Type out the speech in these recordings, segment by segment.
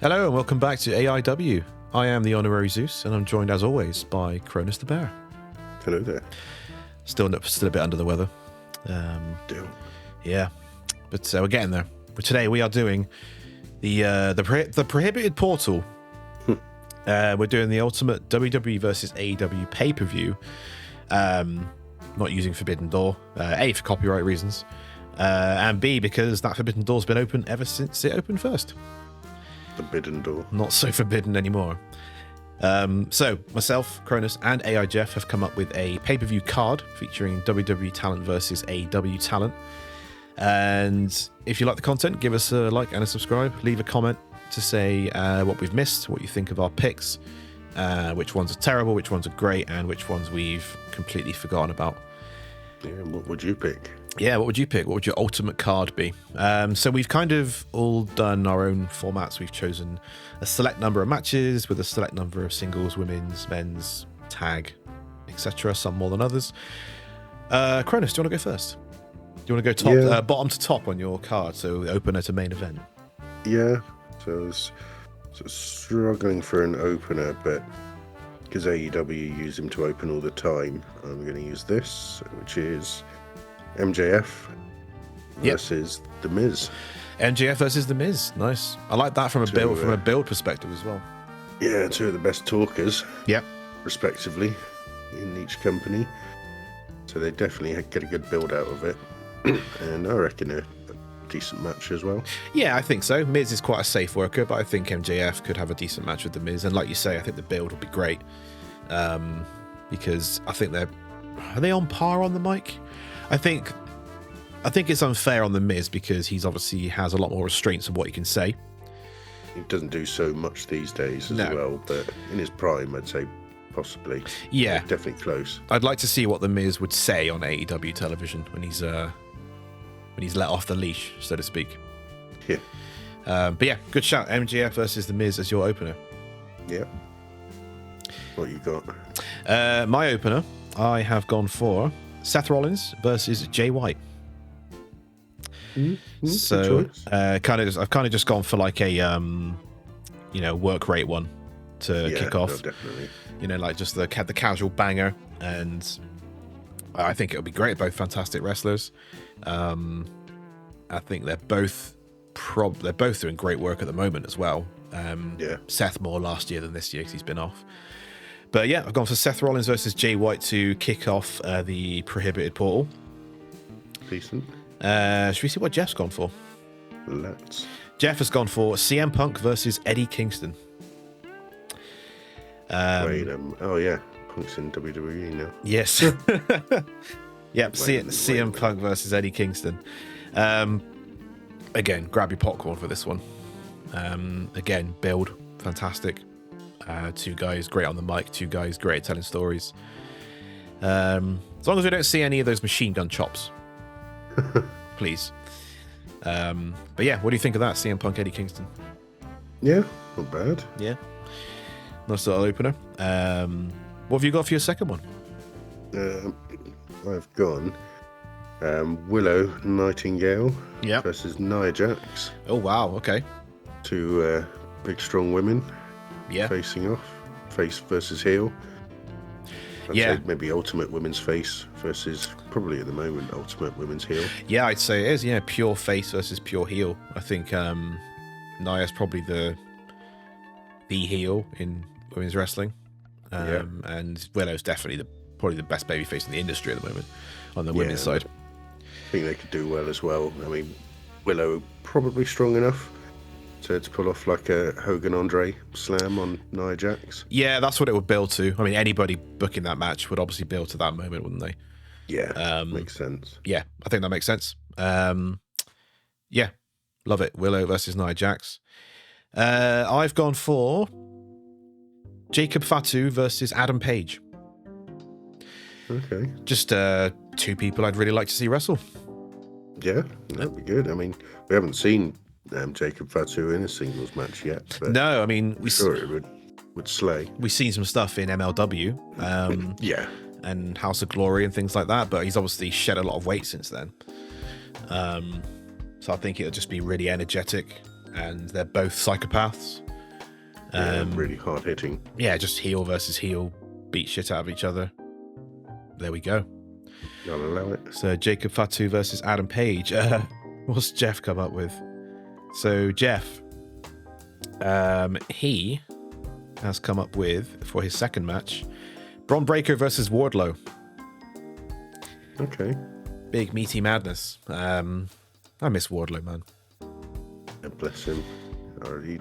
Hello and welcome back to A.I.W. I am the honorary Zeus, and I'm joined as always by Kronus the Bear. Hello there. Still a bit under the weather. Yeah, but we're getting there. But today we are doing the prohibited portal. We're doing the ultimate WWE versus A.I.W pay-per-view. Not using Forbidden Door. A, for copyright reasons, and B, because that Forbidden Door's been open ever since it opened first. Forbidden Door. Not so forbidden anymore. So myself, Kronus, and A.I Jeff have come up with a pay-per-view card featuring WWE talent versus A.I.W talent. And if you like the content, give us a like and a subscribe. Leave a comment to say what we've missed, what you think of our picks, which ones are terrible, which ones are great, and which ones we've completely forgotten about. Yeah, what would you pick? Yeah, what would you pick? What would your ultimate card be? So we've kind of all done our own formats. We've chosen a select number of matches with a select number of singles, women's, men's, tag, etc. Some more than others. Kronus, do you want to go first? Do you want to go top, bottom to top on your card? So opener to main event. Yeah. So I was struggling for an opener, but because AEW use him to open all the time, I'm going to use this, which is MJF versus The Miz. MJF versus The Miz. Nice. I like that from a build perspective as well. Yeah, two of the best talkers. Yep. Respectively in each company. So they definitely get a good build out of it. And I reckon a decent match as well. Yeah, I think so. Miz is quite a safe worker, but I think MJF could have a decent match with The Miz. And like you say, I think the build will be great. Because I think are they on par on the mic? I think it's unfair on The Miz because he's obviously has a lot more restraints on what he can say. He doesn't do so much these days as well, but in his prime, I'd say possibly. Yeah. Definitely close. I'd like to see what The Miz would say on AEW television when he's let off the leash, so to speak. Yeah. But yeah, good shout. MJF versus The Miz as your opener. Yeah. What you got? My opener, I have gone for Seth Rollins versus Jay White. So I've kind of just gone for like a work rate one to kick off. No, definitely. Like just the casual banger, and I think it'll be great. Both fantastic wrestlers. I think they're both doing great work at the moment as well. Seth more last year than this year because he's been off. But yeah, I've gone for Seth Rollins versus Jay White to kick off the prohibited portal. Decent. Should we see what Jeff's gone for? Let's. Jeff has gone for CM Punk versus Eddie Kingston. Oh yeah, Punk's in WWE now. Yes. Yep, CM Punk versus Eddie Kingston. Again, grab your popcorn for this one. Again, build fantastic. Two guys great on the mic, two guys great at telling stories. As long as we don't see any of those machine gun chops, please. But yeah, what do you think of that, CM Punk, Eddie Kingston? Yeah, not bad. Yeah, nice little opener. What have you got for your second one? I've gone Willow Nightingale versus Nia Jax. Oh wow, okay. Two big strong women facing off. Face versus heel. I'd say maybe Ultimate Women's Face versus probably at the moment Ultimate Women's Heel. Yeah, I'd say it is. Yeah, pure face versus pure heel. I think Nia's probably the heel in women's wrestling. And Willow's definitely probably the best babyface in the industry at the moment on the women's side. I think they could do well as well. I mean, Willow probably strong enough to pull off like a Hogan Andre slam on Nia Jax. Yeah, that's what it would build to. I mean, anybody booking that match would obviously build to that moment, wouldn't they? Yeah, makes sense. Yeah, I think that makes sense. Yeah, love it. Willow versus Nia Jax. I've gone for Jacob Fatu versus Adam Page. Okay. Just two people I'd really like to see wrestle. Yeah, that'd be good. I mean, we haven't seen Jacob Fatu in a singles match yet. But no, I mean, I'm sure it would slay. We've seen some stuff in MLW. And House of Glory and things like that, but he's obviously shed a lot of weight since then. So I think it'll just be really energetic, and they're both psychopaths. Really hard hitting. Yeah, just heel versus heel, beat shit out of each other. There we go. I'll allow it. So Jacob Fatu versus Adam Page. What's Jeff come up with? So Jeff, he has come up with, for his second match, Bron Breakker versus Wardlow. Okay. Big meaty madness. I miss Wardlow, man. Bless him.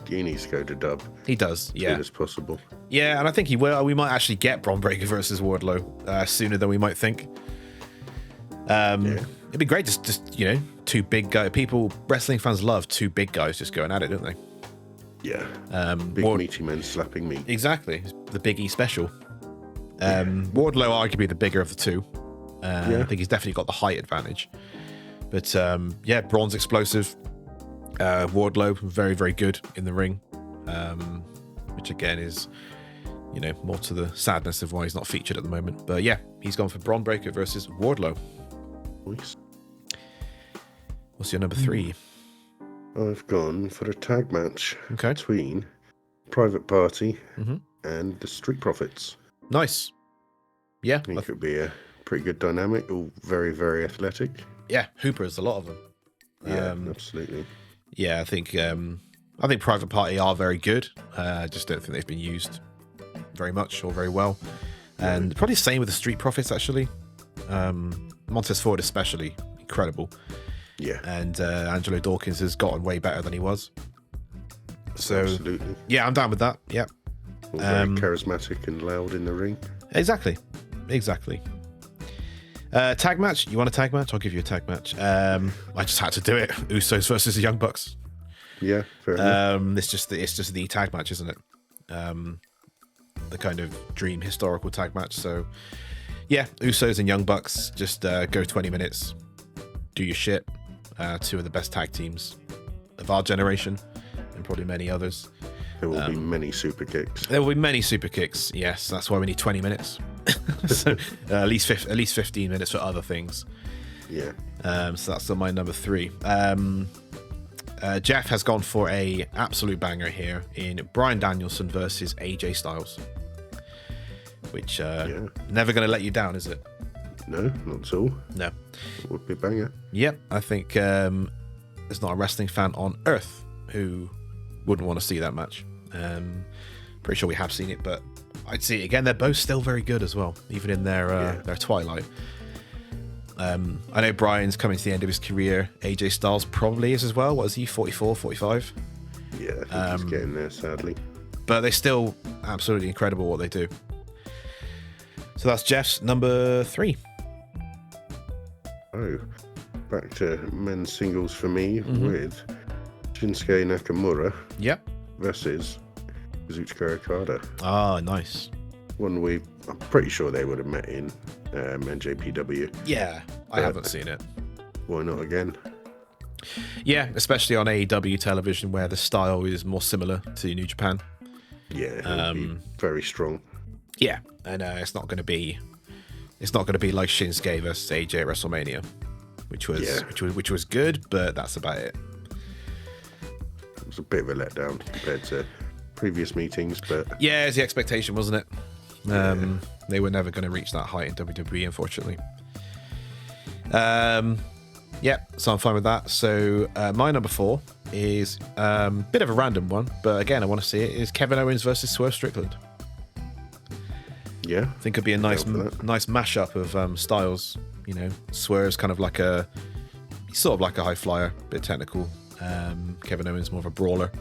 He needs to go to dub. He does, As yeah. soon as possible. Yeah, and I think he will. We might actually get Bron Breakker versus Wardlow sooner than we might think. It'd be great, just two big guys. Wrestling fans love two big guys just going at it, don't they? Yeah. Big meaty men slapping meat. Exactly. The Big E special. Wardlow, arguably the bigger of the two. I think he's definitely got the height advantage. But Braun's explosive. Wardlow, very, very good in the ring. Which again is, more to the sadness of why he's not featured at the moment. But yeah, he's gone for Bron Breakker versus Wardlow. Nice. What's your number 3? I've gone for a tag match Okay. between Private Party and the Street Profits. Nice. Yeah. I think it could be a pretty good dynamic, all very, very athletic. Yeah, Hoopers, a lot of them. Yeah, absolutely. Yeah, I think Private Party are very good. I just don't think they've been used very much or very well. And probably the same with the Street Profits, actually. Montez Ford especially, incredible. Yeah. And Angelo Dawkins has gotten way better than he was. So, absolutely. Yeah, I'm down with that. Yeah. All very charismatic and loud in the ring. Exactly. Tag match? You want a tag match? I'll give you a tag match. I just had to do it. Usos versus the Young Bucks. Yeah, fair enough. It's just the tag match, isn't it? The kind of dream historical tag match. So, yeah, Usos and Young Bucks, just go 20 minutes, do your shit. Two of the best tag teams of our generation, and probably many others. There will be many super kicks. There will be many super kicks. Yes, that's why we need 20 minutes. So at least 15 minutes for other things. Yeah. So that's my number 3. Jeff has gone for a absolute banger here in Bryan Danielson versus AJ Styles, which never going to let you down, is it? No, not at all. No. It would be a banger. Yep, I think there's not a wrestling fan on earth who wouldn't want to see that match. Pretty sure we have seen it, but I'd see it again. They're both still very good as well, even in their twilight. I know Bryan's coming to the end of his career. AJ Styles probably is as well. What is he, 44, 45? Yeah, I think he's getting there, sadly. But they're still absolutely incredible what they do. So that's Jeff's number 3. Oh, back to men's singles for me with Shinsuke Nakamura versus Kazuchika Okada. Ah, nice. One I'm pretty sure they would have met in NJPW. Yeah, I haven't seen it. Why not again? Yeah, especially on A.W. television where the style is more similar to New Japan. Yeah, it'll be very strong. Yeah, and it's not going to be like Shinsuke versus AJ at WrestleMania, which was good, but that's about it. It was a bit of a letdown compared to previous meetings, but yeah, it's the expectation, wasn't it? They were never going to reach that height in WWE, unfortunately. Yeah, so I'm fine with that. So my number 4 is a bit of a random one, but again, I want to see it, is Kevin Owens versus Swerve Strickland. Yeah, I think it'd be a nice mashup of styles. Swerve's kind of like he's sort of like a high flyer, bit technical. Kevin Owens more of a brawler.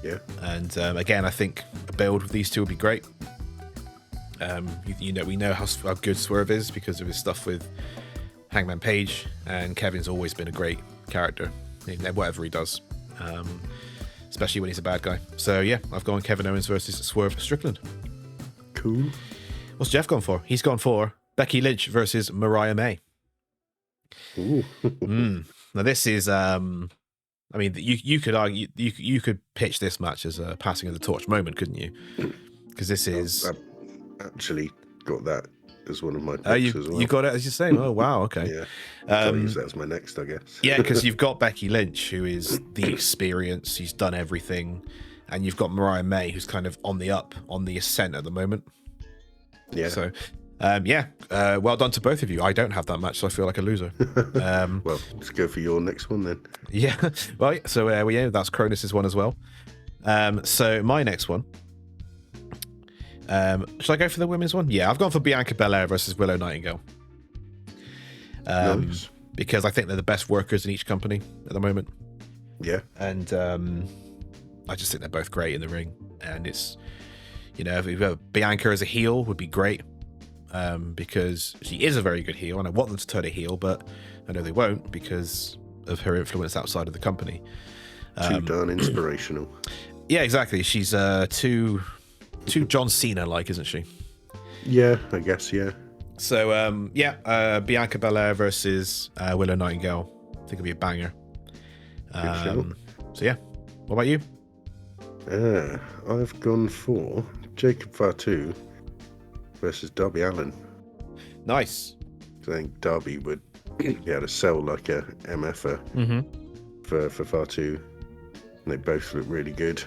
Yeah, and again, I think a build with these two would be great. We know how good Swerve is because of his stuff with Hangman Page, and Kevin's always been a great character, whatever he does, especially when he's a bad guy. So yeah, I've gone Kevin Owens versus Swerve Strickland. Cool. What's Jeff gone for? He's gone for Becky Lynch versus Mariah May. Ooh. Now this is, you could argue you could pitch this match as a passing of the torch moment, couldn't you? Because this is. I've actually got that as one of my picks as well. You got it as you're saying. Oh wow, okay. Yeah. I'll use that as my next, I guess. Yeah, because you've got Becky Lynch, who is the experience. She's done everything. and you've got Mariah May, who's kind of on the up, on the ascent at the moment. Yeah. So, well done to both of you. I don't have that match, so I feel like a loser. Well, let's go for your next one then. Yeah. Well, so that's Kronus' one as well. So my next one. Should I go for the women's one? Yeah, I've gone for Bianca Belair versus Willow Nightingale. Nice. Because I think they're the best workers in each company at the moment. Yeah. And I just think they're both great in the ring. And it's, if Bianca as a heel would be great, because she is a very good heel, and I want them to turn a heel, but I know they won't because of her influence outside of the company. Too darn inspirational. Yeah, exactly. She's too John Cena-like, isn't she? Yeah, I guess, yeah. So, Bianca Belair versus Willow Nightingale. I think it'll be a banger. So, yeah. What about you? I've gone for Jacob Fatu versus Darby Allin. Nice. I think Darby would be able to sell like a MFer for Fatu. And they both look really good.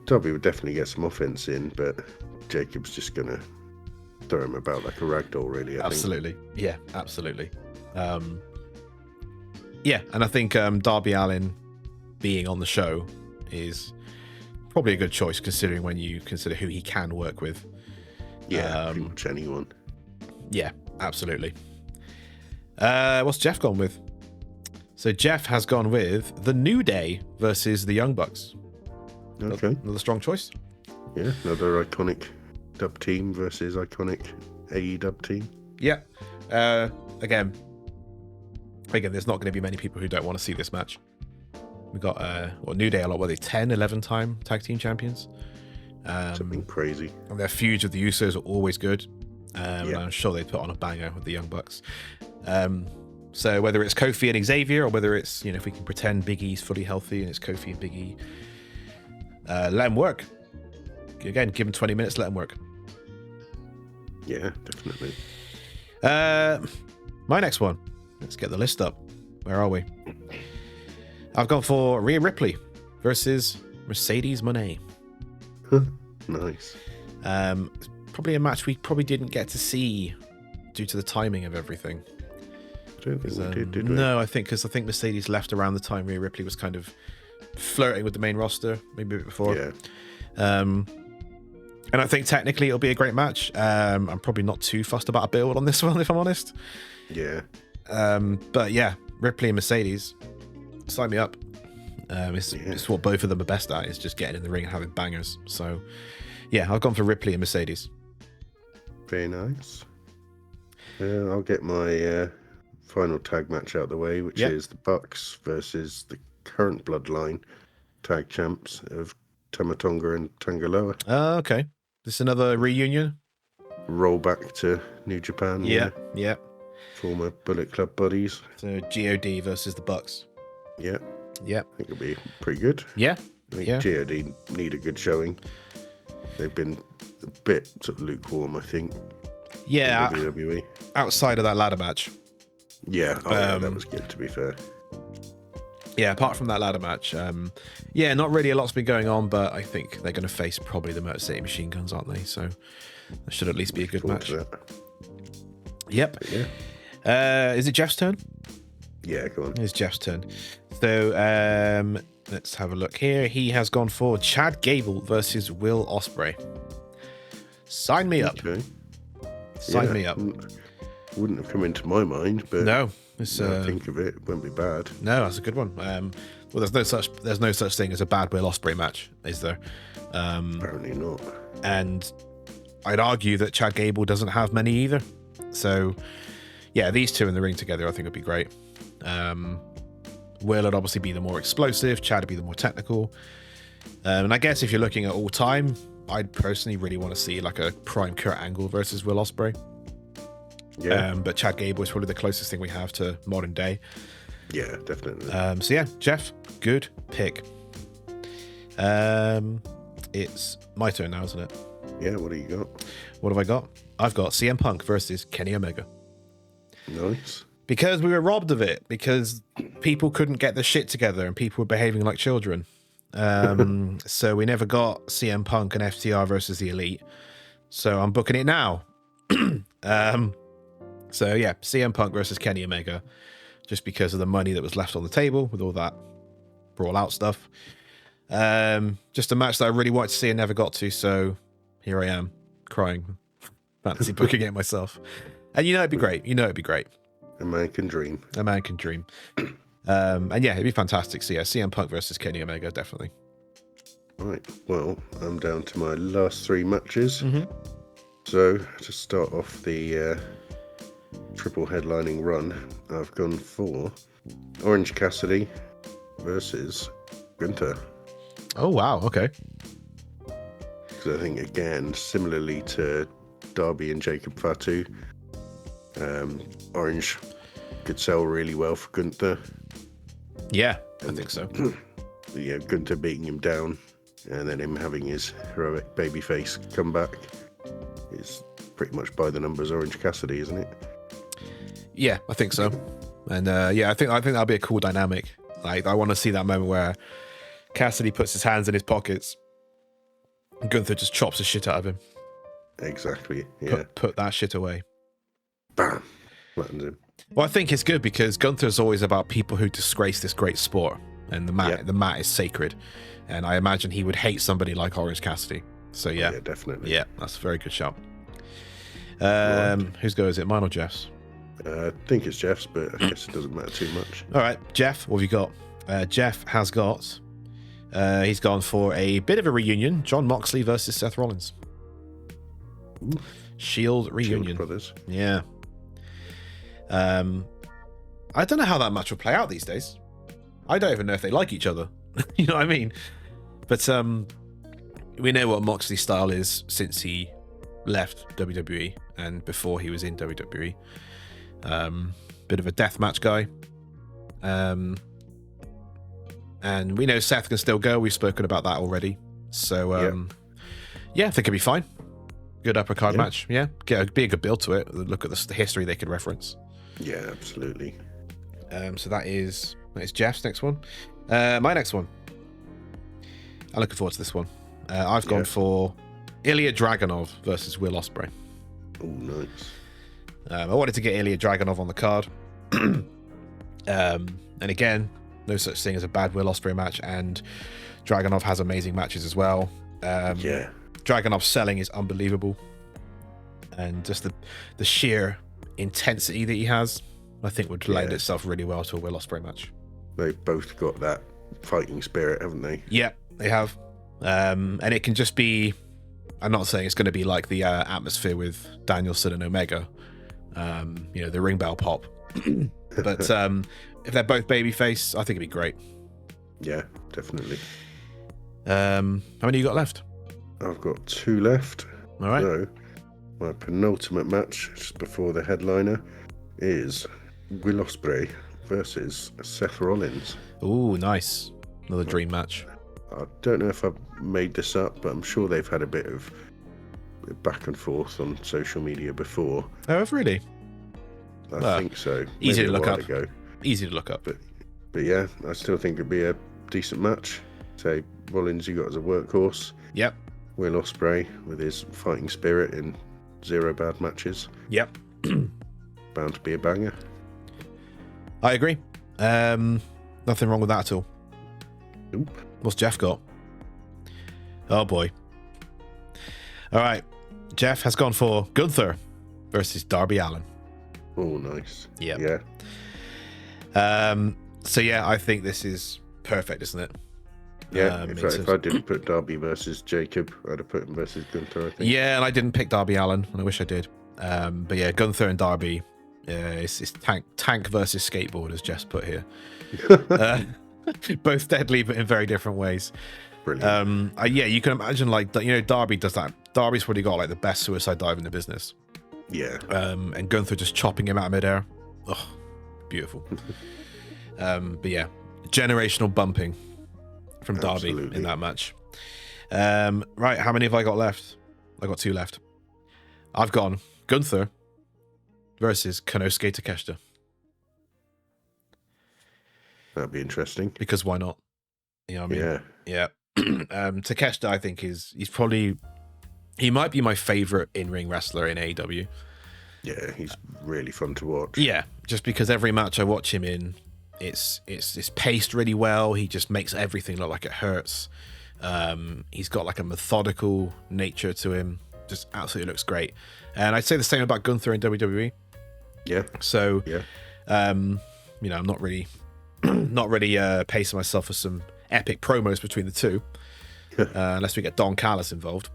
Darby would definitely get some offense in, but Jacob's just going to throw him about like a ragdoll, really. I think. Yeah, absolutely. And I think Darby Allin being on the show is probably a good choice, considering when you consider who he can work with. Yeah, pretty much anyone. Yeah, absolutely. What's Jeff gone with? So Jeff has gone with the New Day versus the Young Bucks. Okay. Another strong choice. Yeah, another iconic dub team versus iconic A.E.W team. Yeah. Again, there's not going to be many people who don't want to see this match. We got New Day, what were they, 10, 11-time tag team champions? Something crazy. And their feuds with the Usos are always good. And I'm sure they'd put on a banger with the Young Bucks. So whether it's Kofi and Xavier, or whether it's, if we can pretend Big E's fully healthy and it's Kofi and Big E, let them work. Again, give them 20 minutes, let them work. Yeah, definitely. My next one. Let's get the list up. Where are we? I've gone for Rhea Ripley versus Mercedes Moné. Nice. Probably a match we probably didn't get to see due to the timing of everything. I don't think we did we? No, I think Mercedes left around the time Rhea Ripley was kind of flirting with the main roster, maybe a bit before. Yeah. And I think technically it'll be a great match. I'm probably not too fussed about a build on this one, if I'm honest. Yeah. But yeah, Ripley and Mercedes, sign me up. It's what both of them are best at, is just getting in the ring and having bangers. So yeah, I've gone for Ripley and Mercedes. Very nice. I'll get my final tag match out of the way, which is the Bucks versus the current Bloodline tag champs of Tama Tonga and Tangaloa. Okay. This is another reunion? Roll back to New Japan. Yeah. Former Bullet Club buddies. So GOD versus the Bucks. Yeah. Yeah. I think it'll be pretty good. Yeah. I think GOD need a good showing. They've been a bit sort of lukewarm, I think. Yeah. WWE. Outside of that ladder match. Yeah. That was good, to be fair. Yeah, apart from that ladder match, not really a lot's been going on, but I think they're going to face probably the Motor City Machine Guns, aren't they? So that should at least be a good match. Yep. But yeah. Is it Jeff's turn? Yeah, go on. It's Jeff's turn. So let's have a look here. He has gone for Chad Gable versus Will Ospreay. Sign me up. Okay. Sign me up. Wouldn't have come into my mind, but no. Think of it, wouldn't be bad. No, that's a good one. Well, there's no such thing as a bad Will Ospreay match, is there? Apparently not. And I'd argue that Chad Gable doesn't have many either. So, yeah, these two in the ring together, I think would be great. Will would obviously be the more explosive. Chad would be the more technical. And I guess if you're looking at all time, I'd personally really want to see like a prime Kurt Angle versus Will Ospreay. Yeah. But Chad Gable is probably the closest thing we have to modern day. Yeah, definitely. So yeah, Jeff, good pick. It's my turn now, isn't it? Yeah, what do you got? What have I got? I've got CM Punk versus Kenny Omega. Nice. Because we were robbed of it, because people couldn't get their shit together and people were behaving like children. So we never got CM Punk and FTR versus the Elite. So I'm booking it now. So yeah, CM Punk versus Kenny Omega, just because of the money that was left on the table with all that brawl out stuff. Just a match that I really wanted to see and never got to. So here I am, crying, fantasy booking it myself. And it'd be great. It'd be great. A man can dream. A man can dream. And yeah, it'd be fantastic. So yeah, CM Punk versus Kenny Omega, definitely. Right. Well, I'm down to my last 3 matches. Mm-hmm. So to start off the triple headlining run, I've gone for Orange Cassidy versus Gunther. Oh wow, okay. Because I think, again, similarly to Darby and Jacob Fatu, Orange could sell really well for Gunther. Yeah, I think so. Yeah, Gunther beating him down and then him having his heroic babyface comeback is pretty much by the numbers Orange Cassidy, isn't it? Yeah, I think so. And yeah, I think that'll be a cool dynamic. Like, I want to see that moment where Cassidy puts his hands in his pockets and Gunther just chops the shit out of him. Exactly, yeah. Put that shit away. Bam! Flattens him. Well, I think it's good because Gunther's always about people who disgrace this great sport, and the mat is sacred. And I imagine he would hate somebody like Orange Cassidy. So yeah, definitely. Yeah, that's a very good shout. Whose go is it? Mine or Jeff's? I think it's Jeff's, but I guess it doesn't matter too much. All right, Jeff, what have you got? Jeff has got. He's gone for a bit of a reunion: Jon Moxley versus Seth Rollins. Ooh. Shield reunion. Shield brothers. Yeah. I don't know how that match will play out these days. I don't even know if they like each other. You know what I mean? But we know what Moxley's style is since he left WWE and before he was in WWE. Bit of a deathmatch guy. And we know Seth can still go. We've spoken about that already. So yeah, I think it'll be fine. Good upper card match. Yeah, be a good build to it. Look at the history they could reference. Yeah, absolutely. So that is Jeff's next one. My next one. I'm looking forward to this one. I've gone for Ilya Dragunov versus Will Ospreay. Oh, nice. I wanted to get Ilya Dragunov on the card. And again, no such thing as a bad Will Ospreay match, and Dragunov has amazing matches as well. Dragunov's selling is unbelievable, and just the sheer intensity that he has, I think, would lend itself really well to a Will Ospreay match. They've both got that fighting spirit, haven't they? Yeah, they have. And it can just be, I'm not saying it's going to be like the atmosphere with Danielson and Omega, the ring bell pop. But if they're both babyface, I think it'd be great. Yeah, definitely. How many you got left? I've got 2 left. All right. So, my penultimate match, just before the headliner, is Will Ospreay versus Seth Rollins. Ooh, nice. Another dream match. I don't know if I've made this up, but I'm sure they've had a bit of back and forth on social media before. Oh, really? I think so. Easy to look up. Ago. Easy to look up. But yeah, I still think it'd be a decent match. Say, Rollins, you got as a workhorse. Yep. Will Ospreay with his fighting spirit in 0 bad matches. Yep. Bound to be a banger. I agree. Nothing wrong with that at all. Nope. What's Jeff got? Oh boy. All right. Jeff has gone for Gunther versus Darby Allin. Oh, nice. Yep. Yeah. So yeah, I think this is perfect, isn't it? Yeah, if I didn't put Darby versus Jacob, I'd have put him versus Gunther, I think. Yeah, and I didn't pick Darby Allin, and I wish I did. But yeah, Gunther and Darby, it's tank versus skateboard, as Jess put here. Both deadly, but in very different ways. Brilliant. Yeah, you can imagine, like, Darby does that. Darby's probably got like the best suicide dive in the business. Yeah. And Gunther just chopping him out of midair. Oh, beautiful. But yeah, generational bumping from Darby in that match. Right, how many have I got left? I got 2 left. I've gone Gunther versus Konosuke Takeshita. That'd be interesting. Because why not? You know what I mean? Yeah. Takeshita, I think he might be my favorite in-ring wrestler in AEW. Yeah, he's really fun to watch. Yeah, just because every match I watch him in, it's paced really well. He just makes everything look like it hurts. He's got like a methodical nature to him. Just absolutely looks great. And I'd say the same about Gunther in WWE. Yeah. So, yeah. I'm not really pacing myself for some epic promos between the two, unless we get Don Callis involved.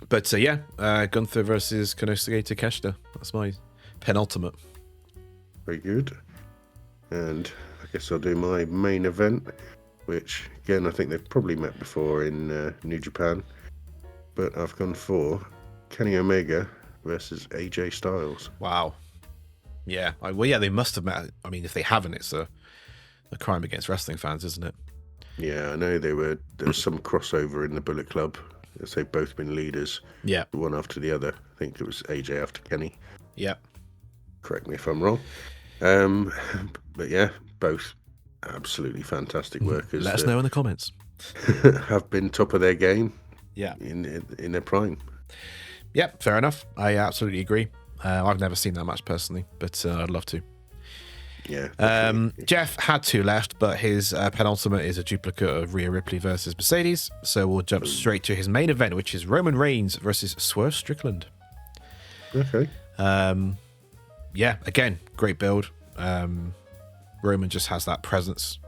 But Gunther versus Konosuke Takeshita. That's my penultimate. Very good. And I guess I'll do my main event, which again I think they've probably met before in New Japan, but I've gone for Kenny Omega versus AJ Styles. Wow. Yeah. They must have met. I mean, if they haven't, it's a crime against wrestling fans, isn't it? Yeah, I know there was some crossover in the Bullet Club, as they've both been leaders. Yeah. One after the other. I think it was AJ after Kenny. Yeah. Correct me if I'm wrong. But yeah, both absolutely fantastic workers. Let us know in the comments. Have been top of their game. Yeah. In their prime. Yeah, fair enough. I absolutely agree. I've never seen that match personally, but I'd love to. Yeah. Jeff had two left, but his penultimate is a duplicate of Rhea Ripley versus Mercedes. So we'll jump straight to his main event, which is Roman Reigns versus Swerve Strickland. Okay. Yeah, again, great build. Roman just has that presence,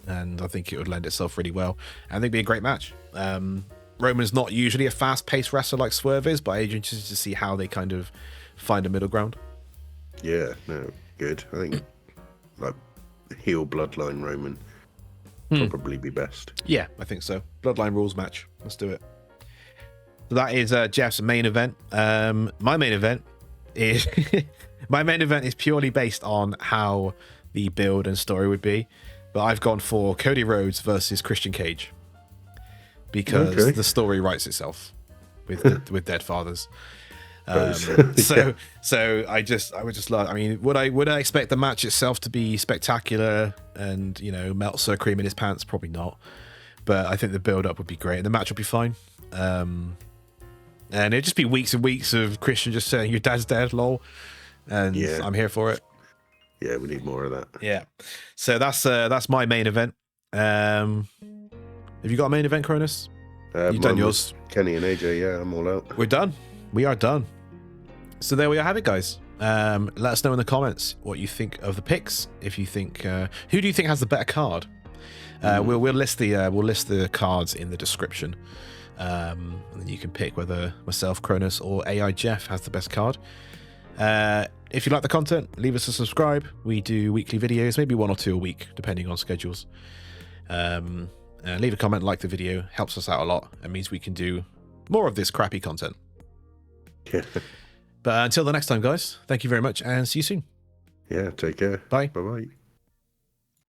and I think it would lend itself really well. And I think it'd be a great match. Roman's not usually a fast-paced wrestler like Swerve is, but I'm interested to see how they kind of find a middle ground. Yeah, no, good. I think like heel bloodline Roman probably be best. Yeah, I think so. Bloodline rules match. Let's do it. So that is Jeff's main event. My main event is purely based on how the build and story would be, but I've gone for Cody Rhodes versus Christian Cage because the story writes itself with Dead Fathers. So I would just love. I mean, would I expect the match itself to be spectacular and Meltzer cream in his pants? Probably not. But I think the build up would be great and the match would be fine. And it'd just be weeks and weeks of Christian just saying your dad's dead, lol. And I'm here for it. Yeah, we need more of that. Yeah. So that's my main event. Have you got a main event, Kronus? You've done yours. Kenny and AJ, yeah, I'm all out. We're done. We are done. So there we have it, guys. Let us know in the comments what you think of the picks. If you think, who do you think has the better card? We'll list the cards in the description, and then you can pick whether myself, Kronus, or A.I. Jeff has the best card. If you like the content, leave us a subscribe. We do weekly videos, maybe one or two a week, depending on schedules. Leave a comment, like the video, helps us out a lot. It means we can do more of this crappy content. But until the next time, guys, thank you very much and see you soon. Yeah, take care. Bye. Bye-bye.